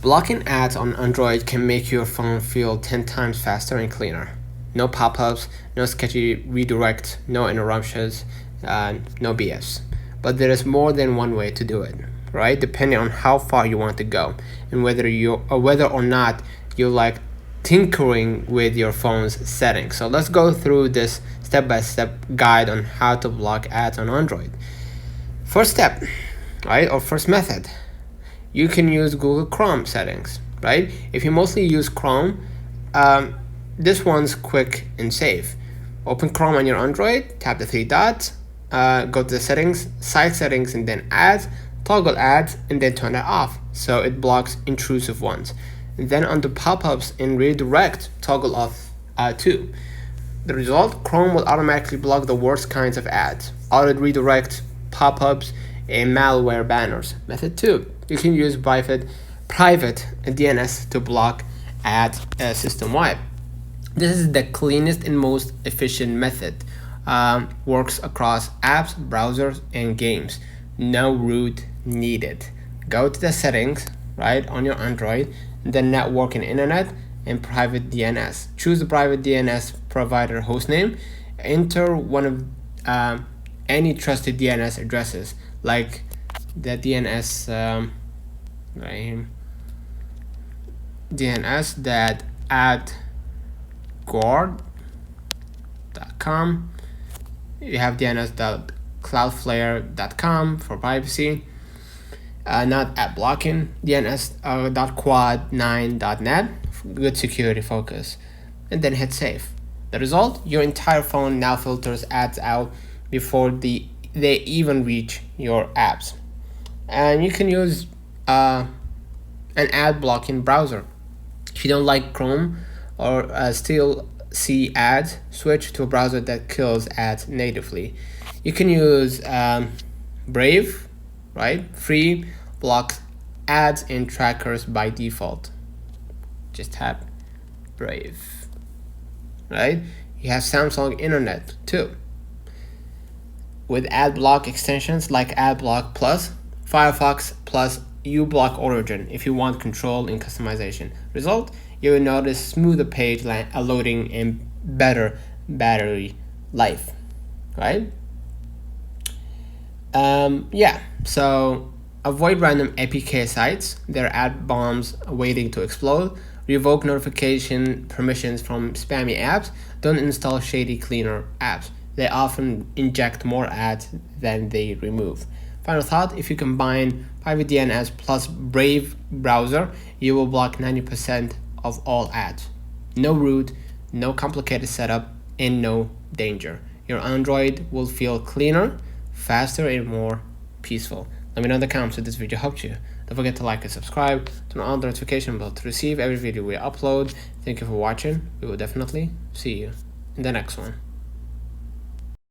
Blocking ads on Android can make your phone feel 10 times faster and cleaner. No pop-ups, no sketchy redirect, no interruptions, no BS. But there is more than one way to do it, right? Depending on how far you want to go and whether or not you like tinkering with your phone's settings. So let's go through this step-by-step guide on how to block ads on Android. First step, right, or first method, you can use Google Chrome settings, right? If you mostly use Chrome, this one's quick and safe. Open Chrome on your Android, tap the three dots, go to the settings, site settings, and then ads, toggle ads, and then turn it off so it blocks intrusive ones. And then under pop-ups and redirect, toggle off too. The result, Chrome will automatically block the worst kinds of ads, auto redirect, pop-ups, and malware banners. Method 2, you can use private DNS to block ads system-wide. This is the cleanest and most efficient method. Works across apps, browsers, and games. No root needed. Go to the settings, right, on your Android, then network and internet, and private DNS. Choose the private DNS provider hostname. Enter one of any trusted DNS addresses, like the DNS right here. DNS that at guard.com. You have DNS.cloudflare.com for privacy, not at blocking. DNS.quad9.net, good security focus, and then hit save. The result, your entire phone now filters ads out before they even reach your apps. And you can use an ad blocking browser. If you don't like Chrome or still see ads, switch to a browser that kills ads natively. You can use Brave, right? Free, blocks ads and trackers by default. Just tap Brave, right? You have Samsung Internet too, with ad block extensions like AdBlock Plus, Firefox Plus, uBlock Origin if you want control and customization. Result, you will notice smoother page loading and better battery life, right? So avoid random APK sites. They're ad bombs waiting to explode. Revoke notification permissions from spammy apps. Don't install shady cleaner apps. They often inject more ads than they remove. Final thought, if you combine Private DNS plus Brave browser, you will block 90% of all ads. No root, no complicated setup, and no danger. Your Android will feel cleaner, faster, and more peaceful. Let me know in the comments if this video helped you. Don't forget to like and subscribe, turn on the notification bell to receive every video we upload. Thank you for watching. We will definitely see you in the next one.